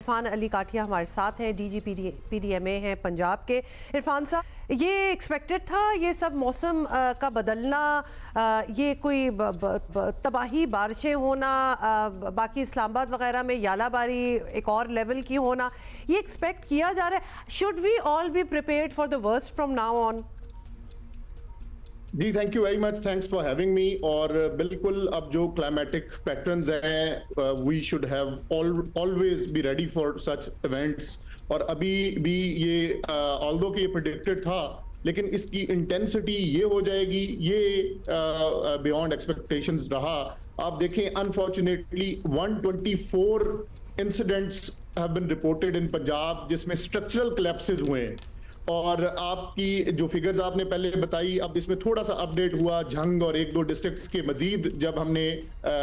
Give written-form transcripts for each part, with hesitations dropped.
इरफान अली काठिया हमारे साथ हैं, डीजी पीडीएमए हैं पंजाब के। इरफान साहब, ये एक्सपेक्टेड था ये सब मौसम का बदलना, ये कोई तबाही बारिशें होना, बाकी इस्लामाबाद वगैरह में यालाबारी एक और लेवल की होना, ये एक्सपेक्ट किया जा रहा है? Should we all be prepared for the worst from now on? जी thank you very much, thanks for having me. और बिल्कुल अब जो क्लाइमेटिक पैटर्न्स हैं, we should have always be ready for such events. और अभी भी ये ऑल्दो कि ये प्रेडिक्टेड था, लेकिन इसकी इंटेंसिटी ये हो जाएगी, ये बियॉन्ड एक्सपेक्टेशंस रहा। आप देखें, unfortunately 124 incidents have been reported in Punjab जिसमें स्ट्रक्चरल कोलैप्सेस हुए हैं। और आपकी जो फिगर्स आपने पहले बताई, अब इसमें थोड़ा सा अपडेट हुआ झंग और एक दो डिस्ट्रिक्ट्स के मजीद जब हमने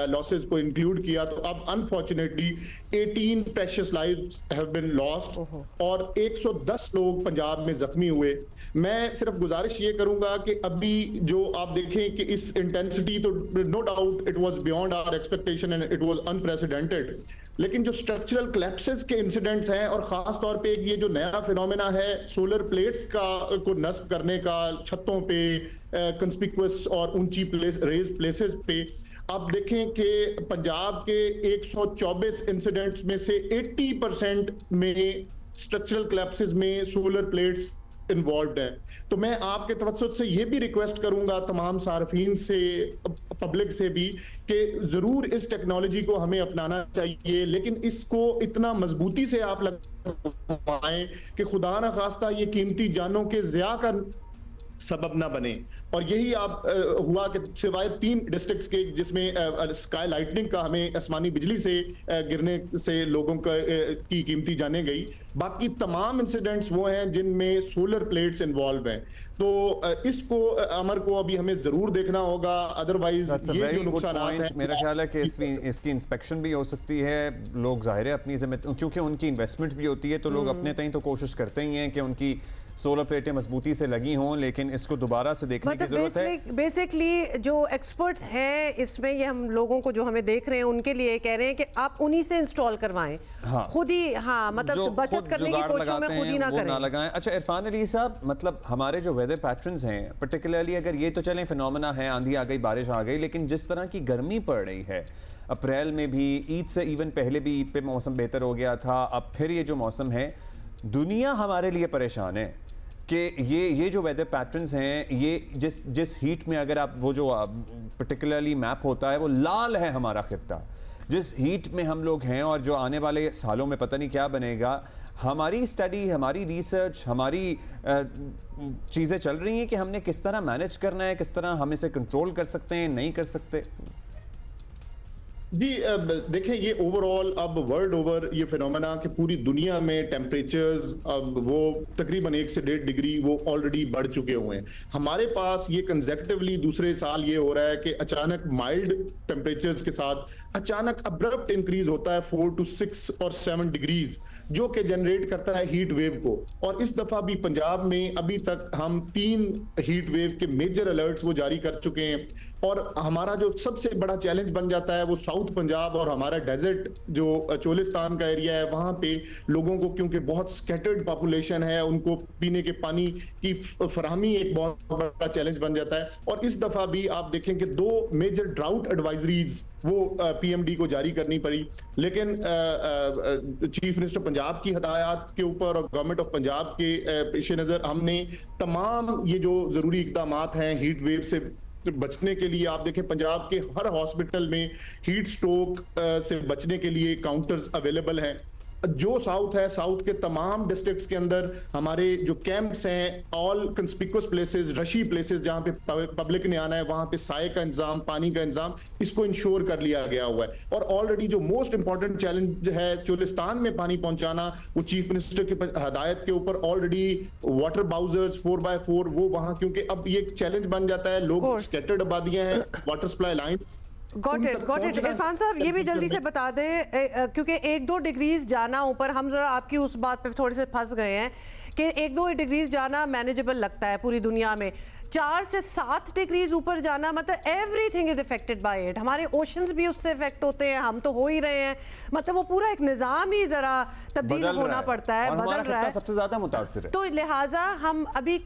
लॉसेस को इंक्लूड किया, तो अब unfortunately 18 precious lives have been lost और 110 लोग पंजाब में जख्मी हुए। मैं सिर्फ गुजारिश ये करूंगा कि अभी जो आप देखें कि इस इंटेंसिटी, तो no doubt it was beyond our expectation and it was unprecedented, लेकिन जो स्ट्रक्चरल कोलैप्सेस के इंसिडेंट्स हैं और खास तौर पे ये जो नया फिनोमेना है सोलर प्लेट्स को नस्ब करने का छतों पे, कंस्पिक्युअस और ऊंची रेज्ड प्लेसेस पे, आप देखें कि पंजाब के 124 इंसिडेंट्स में से 80% में स्ट्रक्चरल कोलैप्सेस में सोलर प्लेट्स इन्वॉल्व है। तो मैं आपके तवज्जुह से ये भी रिक्वेस्ट करूंगा तमाम सार्फिन से, पब्लिक से भी, कि जरूर इस टेक्नोलॉजी को हमें अपनाना चाहिए, लेकिन इसको इतना मजबूती से आप लगाएं कि खुदा ना खास्ता ये कीमती जानों के ज़िया का सबब ना बने। और यही आप हुआ कि सिवाय 3 डिस्ट्रिक्ट्स के जिसमें स्काई लाइटनिंग का हमें आसमानी बिजली से गिरने से लोगों की कीमती जाने गई, बाकी तमाम इंसिडेंट्स वो हैं जिनमें सोलर प्लेट्स इन्वॉल्व हैं। तो इसको अमर को अभी हमें जरूर देखना होगा, अदरवाइज ये जो नुकसान है, मेरा ख्याल है कि इसकी इंस्पेक्शन भी हो सकती है। लोग जाहिर है अपनी जिम्मेदारी, क्योंकि उनकी इन्वेस्टमेंट भी होती है, तो लोग अपने तय तो कोशिश करते ही हैं कि उनकी सोलर प्लेटें मजबूती से लगी हों, लेकिन इसको दोबारा से देखने की जरूरत है। बेसिकली जो एक्सपर्ट्स हैं इसमें, ये हम लोगों को जो हमें देख रहे हैं उनके लिए कह रहे हैं कि आप उन्हीं से इंस्टॉल करवाएं, हाँ, खुद ही, हाँ, मतलब बचत करने की कोशिश में खुद ही ना लगाएं। अच्छा इरफान अली साहब, मतलब हमारे जो वेदर पैटर्न्स हैं, पर्टिकुलरली अगर ये तो चलें फिनोमेना है, आंधी आ गई, बारिश आ गई, लेकिन जिस तरह की गर्मी पड़ रही है, अप्रैल में भी, ईद से इवन पहले भी ईद पे मौसम बेहतर हो गया था, अब फिर ये जो मौसम है, दुनिया हमारे लिए परेशान है कि ये जो वेदर पैटर्न्स हैं, ये जिस हीट में, अगर आप वो जो पर्टिकुलरली मैप होता है, वो लाल है हमारा खित्ता, जिस हीट में हम लोग हैं, और जो आने वाले सालों में पता नहीं क्या बनेगा। हमारी स्टडी, हमारी रिसर्च, हमारी चीज़ें चल रही हैं कि हमने किस तरह मैनेज करना है, किस तरह हम इसे कंट्रोल कर सकते हैं, नहीं कर सकते। जी देखें, ये ओवरऑल अब वर्ल्ड ओवर ये फिनोमेना कि पूरी दुनिया में टेम्परेचर्स अब वो तकरीबन 1 से 1.5 डिग्री वो ऑलरेडी बढ़ चुके हुए हैं। हमारे पास ये कंसेक्टिवली दूसरे साल ये हो रहा है कि अचानक माइल्ड टेम्परेचर्स के साथ अचानक अब्रप्ट इंक्रीज होता है 4 to 6 और 7 डिग्रीज, जो कि जनरेट करता है हीट वेव को। और इस दफा भी पंजाब में अभी तक हम 3 हीट वेव के मेजर अलर्ट्स वो जारी कर चुके हैं। और हमारा जो सबसे बड़ा चैलेंज बन जाता है वो साउथ पंजाब और हमारा डेजर्ट जो चोलिस्तान का एरिया है, वहां पे लोगों को, क्योंकि बहुत स्कैटर्ड पॉपुलेशन है, उनको पीने के पानी की फराहमी एक बहुत बड़ा चैलेंज बन जाता है। और इस दफा भी आप देखें कि 2 मेजर ड्राउट एडवाइजरीज वो पीएमडी को जारी करनी पड़ी, लेकिन चीफ मिनिस्टर पंजाब की हदायत के ऊपर और गवर्नमेंट ऑफ पंजाब के पेश नज़र हमने तमाम ये जो जरूरी इकदाम हैं हीट वेव से बचने के लिए, आप देखें पंजाब के हर हॉस्पिटल में हीट स्ट्रोक से बचने के लिए काउंटर्स अवेलेबल हैं। जो साउथ है, साउथ के तमाम डिस्ट्रिक्ट्स के अंदर हमारे जो कैंप्स हैं, ऑल कंस्पिक्युअस प्लेसेस, रशी प्लेसेस जहां पे पब्लिक ने आना है, वहां पे साए का इंतजाम, पानी का इंतजाम, इसको इंश्योर कर लिया गया हुआ है। और ऑलरेडी जो मोस्ट इंपॉर्टेंट चैलेंज है चोलिस्तान में पानी पहुंचाना, वो चीफ मिनिस्टर की हदायत के ऊपर ऑलरेडी वाटर बाउजर्स 4x4 वो वहां, क्योंकि अब ये चैलेंज बन जाता है, लोग स्कैटर्ड आबादियां हैं, water supply lines. Got it. Irfan साहब ये भी जल्दी से बता दें, क्योंकि 1-2 डिग्रीज जाना ऊपर, हम जरा आपकी उस बात पे थोड़े से फंस गए हैं कि 1-2 डिग्रीज जाना मैनेजेबल लगता है पूरी दुनिया में। 4 से 7 डिग्रीज ऊपर जाना, मतलब everything is affected by it. हमारे ओशंस भी उससे इफेक्ट होते हैं, हम तो हो ही रहे हैं, मतलब वो पूरा एक निज़ाम ही जरा तब्दील होना पड़ता है, बदल रहा है, सबसे ज्यादा मुतासिर है। तो लिहाजा हम अभी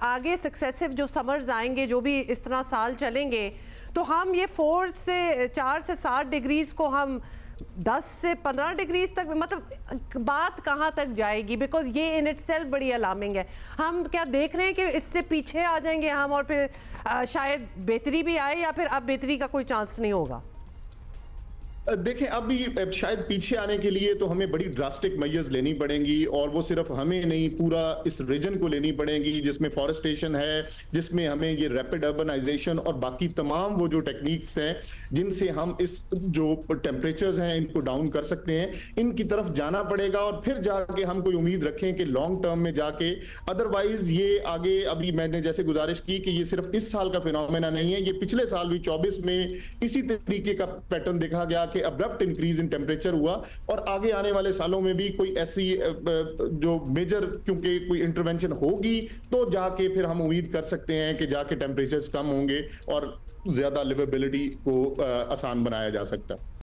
आगे सक्सेसिव जो समर्स आएंगे, जो भी इस तरह साल चलेंगे, तो हम ये 4 से 7 डिग्रीज को हम 10 से 15 डिग्रीज तक, मतलब बात कहाँ तक जाएगी, बिकॉज ये इन इटसेल्फ बड़ी अलार्मिंग है। हम क्या देख रहे हैं कि इससे पीछे आ जाएंगे हम, और फिर शायद बेहतरी भी आए, या फिर अब बेहतरी का कोई चांस नहीं होगा? देखें, अभी शायद पीछे आने के लिए तो हमें बड़ी ड्रास्टिक मेजर्स लेनी पड़ेंगी, और वो सिर्फ हमें नहीं, पूरा इस रीजन को लेनी पड़ेंगी, जिसमें फॉरेस्टेशन है, जिसमें हमें ये रैपिड अर्बनाइजेशन और बाकी तमाम वो जो टेक्निक्स हैं जिनसे हम इस जो टेम्परेचर्स हैं इनको डाउन कर सकते हैं, इनकी तरफ जाना पड़ेगा। और फिर जाके हम कोई उम्मीद रखें कि लॉन्ग टर्म में जाके, अदरवाइज ये आगे, अभी मैंने जैसे गुजारिश की कि ये सिर्फ इस साल का फिनोमेना नहीं है, ये पिछले साल भी 24 में इसी तरीके का पैटर्न देखा गया कि अब्रप्ट इंक्रीज इन टेम्परेचर हुआ, और आगे आने वाले सालों में भी कोई ऐसी जो मेजर, क्योंकि कोई इंटरवेंशन होगी तो जाके फिर हम उम्मीद कर सकते हैं कि जाके टेम्परेचर्स कम होंगे और ज्यादा लिवेबिलिटी को आसान बनाया जा सकता है।